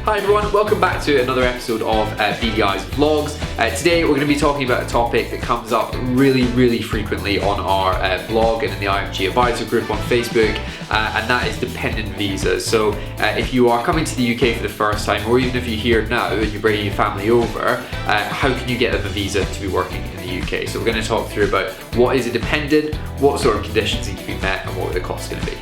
Hi everyone, welcome back to another episode of BDI's Vlogs. Today we're going to be talking about a topic that comes up really frequently on our blog and in the IFG advisor group on Facebook, and that is dependent visas. So if you are coming to the UK for the first time, or even if you're here now and you're bringing your family over, how can you get them a visa to be working in the UK? So we're going to talk through about what is a dependent, what sort of conditions need to be met, and what the costs going to be.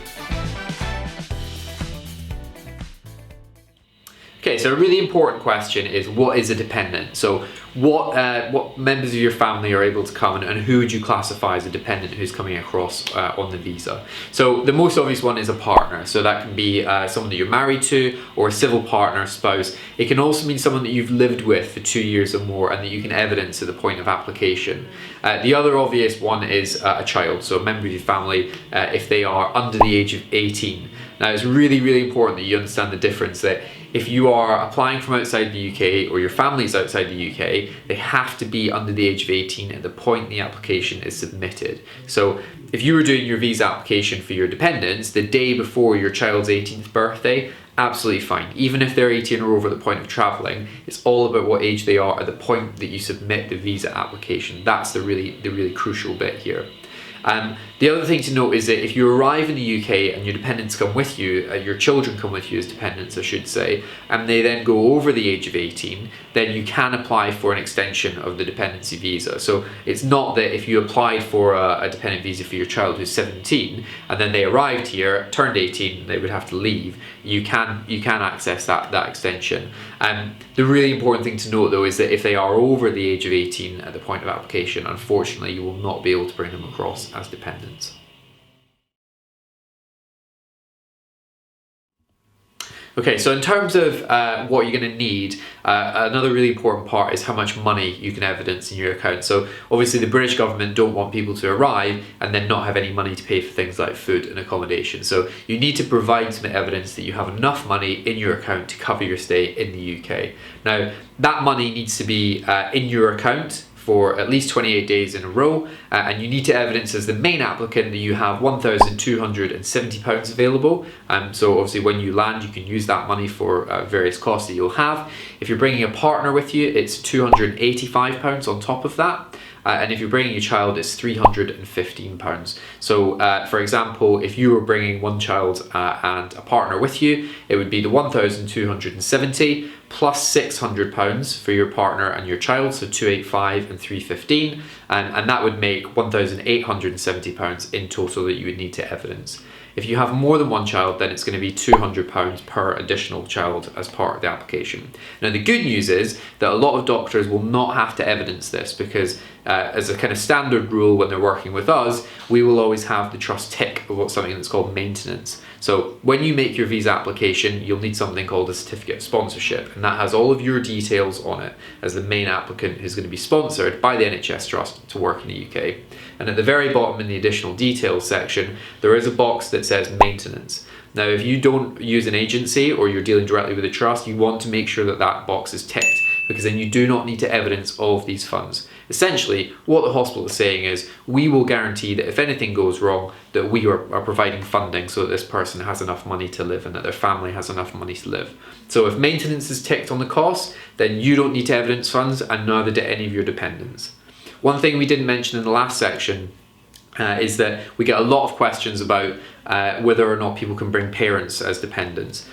Okay, so a really important question is, what is a dependent? So what members of your family are able to come, and who would you classify as a dependent who's coming across on the visa? So the most obvious one is a partner. So that can be someone that you're married to, or a civil partner, spouse. It can also mean someone that you've lived with for 2 years or more and that you can evidence at the point of application. The other obvious one is a child, so a member of your family if they are under the age of 18. Now it's really important that you understand the difference, that if you are applying from outside the UK or your family's outside the UK, they have to be under the age of 18 at the point the application is submitted. So if you were doing your visa application for your dependents the day before your child's 18th birthday, absolutely fine. Even if they're 18 or over at the point of travelling, it's all about what age they are at the point that you submit the visa application. That's the really crucial bit here. The other thing to note is that if you arrive in the UK and your dependents come with you, your children come with you as dependents I should say, and they then go over the age of 18, then you can apply for an extension of the dependency visa. So it's not that if you applied for a dependent visa for your child who's 17 and then they arrived here, turned 18, they would have to leave. You can access that extension. The really important thing to note though is that if they are over the age of 18 at the point of application, unfortunately you will not be able to bring them across as dependents. Okay, so in terms of what you're going to need, another really important part is how much money you can evidence in your account. So obviously the British government don't want people to arrive and then not have any money to pay for things like food and accommodation. So you need to provide some evidence that you have enough money in your account to cover your stay in the UK. Now, that money needs to be in your account for at least 28 days in a row, and you need to evidence as the main applicant that you have £1,270 available. So obviously when you land you can use that money for various costs that you'll have. If you're bringing a partner with you, it's £285 on top of that. And if you're bringing a child, it's £315. So for example, if you were bringing one child and a partner with you, it would be the £1,270 plus £600 for your partner and your child, so £285 and £315, and that would make £1,870 in total that you would need to evidence. If you have more than one child, then it's going to be £200 per additional child as part of the application. Now the good news is that a lot of doctors will not have to evidence this, because as a kind of standard rule when they're working with us, we will always have the trust tick of something that's called maintenance. So when you make your visa application, you'll need something called a certificate of sponsorship, and that has all of your details on it as the main applicant who's going to be sponsored by the NHS Trust to work in the UK. And at the very bottom in the additional details section, there is a box that says maintenance. Now, if you don't use an agency or you're dealing directly with a trust, you want to make sure that that box is ticked, because then you do not need to evidence all of these funds. Essentially, what the hospital is saying is, we will guarantee that if anything goes wrong, that we are providing funding so that this person has enough money to live and that their family has enough money to live. So if maintenance is ticked on the cost, then you don't need to evidence funds, and neither do any of your dependents. One thing we didn't mention in the last section is that we get a lot of questions about whether or not people can bring parents as dependents.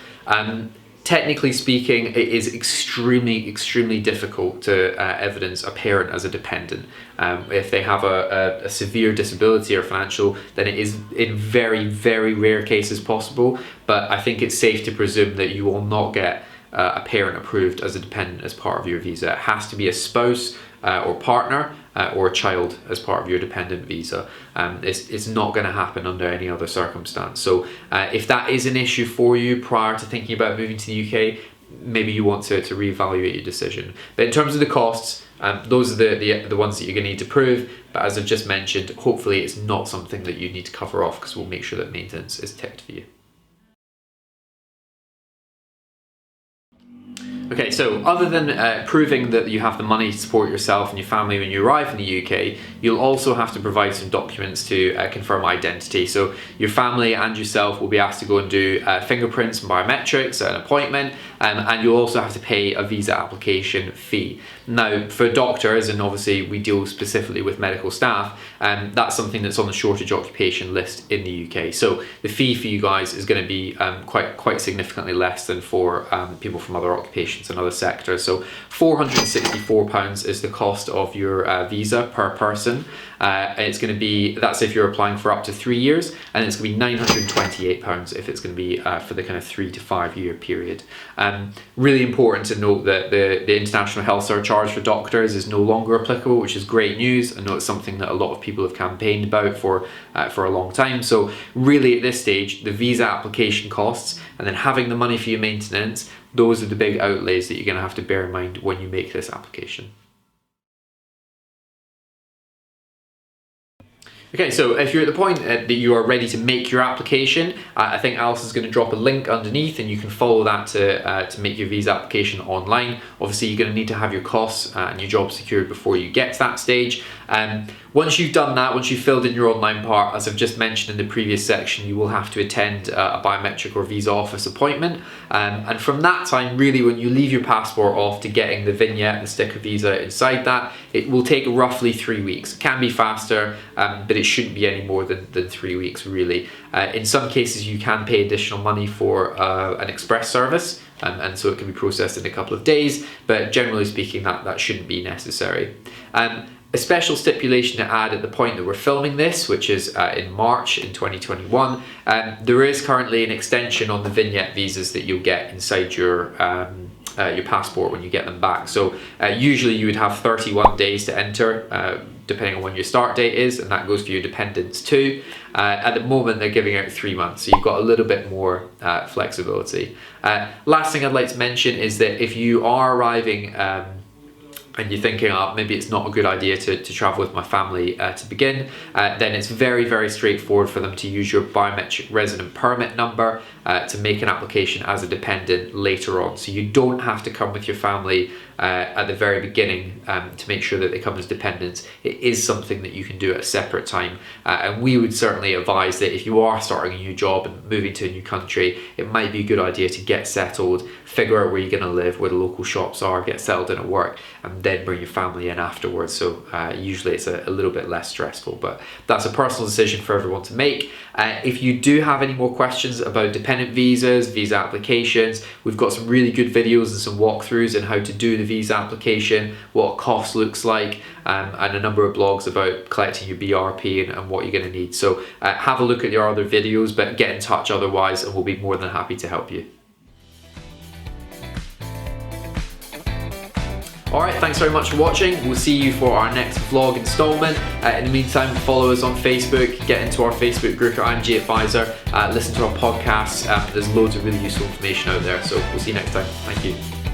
Technically speaking, it is extremely difficult to evidence a parent as a dependent. If they have a severe disability or financial, then it is in very rare cases possible, but I think it's safe to presume that you will not get a parent approved as a dependent as part of your visa. It has to be a spouse or partner or a child as part of your dependent visa. It's not going to happen under any other circumstance. So if that is an issue for you prior to thinking about moving to the UK, maybe you want to reevaluate your decision. But in terms of the costs, those are the ones that you're going to need to prove. But as I've just mentioned, hopefully it's not something that you need to cover off, because we'll make sure that maintenance is ticked for you. Okay, so other than proving that you have the money to support yourself and your family when you arrive in the UK, you'll also have to provide some documents to confirm identity. So your family and yourself will be asked to go and do fingerprints and biometrics at an appointment, and you'll also have to pay a visa application fee. Now, for doctors, and obviously we deal specifically with medical staff, that's something that's on the shortage occupation list in the UK. So the fee for you guys is going to be quite significantly less than for people from other occupations and other sectors. So £464 is the cost of your visa per person. It's going to be, that's if you're applying for up to 3 years, and it's going to be £928 if it's going to be for the kind of 3 to 5 year period. Really important to note that the international health surcharge for doctors is no longer applicable, which is great news. I know it's something that a lot of people have campaigned about for a long time. So really at this stage, the visa application costs and then having the money for your maintenance, those are the big outlays that you're going to have to bear in mind when you make this application. Okay, so if you're at the point that you are ready to make your application, I think Alice is going to drop a link underneath and you can follow that to make your visa application online. Obviously, you're going to need to have your costs and your job secured before you get to that stage. Once you've done that, once you've filled in your online part, as I've just mentioned in the previous section, you will have to attend a biometric or visa office appointment. And from that time, really, when you leave your passport off to getting the vignette and the sticker visa inside that, it will take roughly 3 weeks. It can be faster, but it shouldn't be any more than 3 weeks, really. In some cases, you can pay additional money for an express service, and so it can be processed in a couple of days, but generally speaking, that shouldn't be necessary. A special stipulation to add at the point that we're filming this, which is in March in 2021, there is currently an extension on the vignette visas that you'll get inside your passport when you get them back. So usually you would have 31 days to enter, depending on when your start date is, and that goes for your dependents too. At the moment they're giving out 3 months, so you've got a little bit more flexibility. Last thing I'd like to mention is that if you are arriving and you're thinking, oh, maybe it's not a good idea to travel with my family to begin, then it's very, very straightforward for them to use your biometric resident permit number to make an application as a dependent later on. So you don't have to come with your family at the very beginning to make sure that they come as dependents. It is something that you can do at a separate time. And we would certainly advise that if you are starting a new job and moving to a new country, it might be a good idea to get settled, figure out where you're going to live, where the local shops are, get settled in at work, and then bring your family in afterwards. So usually it's a little bit less stressful, but that's a personal decision for everyone to make. If you do have any more questions about dependent visas, visa applications, we've got some really good videos and some walkthroughs on how to do the visa application, what cost looks like, and a number of blogs about collecting your BRP and what you're going to need. So have a look at your other videos, but get in touch otherwise and we'll be more than happy to help you. Alright, thanks very much for watching. We'll see you for our next vlog installment. In the meantime, follow us on Facebook, get into our Facebook group at IMG Advisor, listen to our podcasts. There's loads of really useful information out there, so we'll see you next time. Thank you.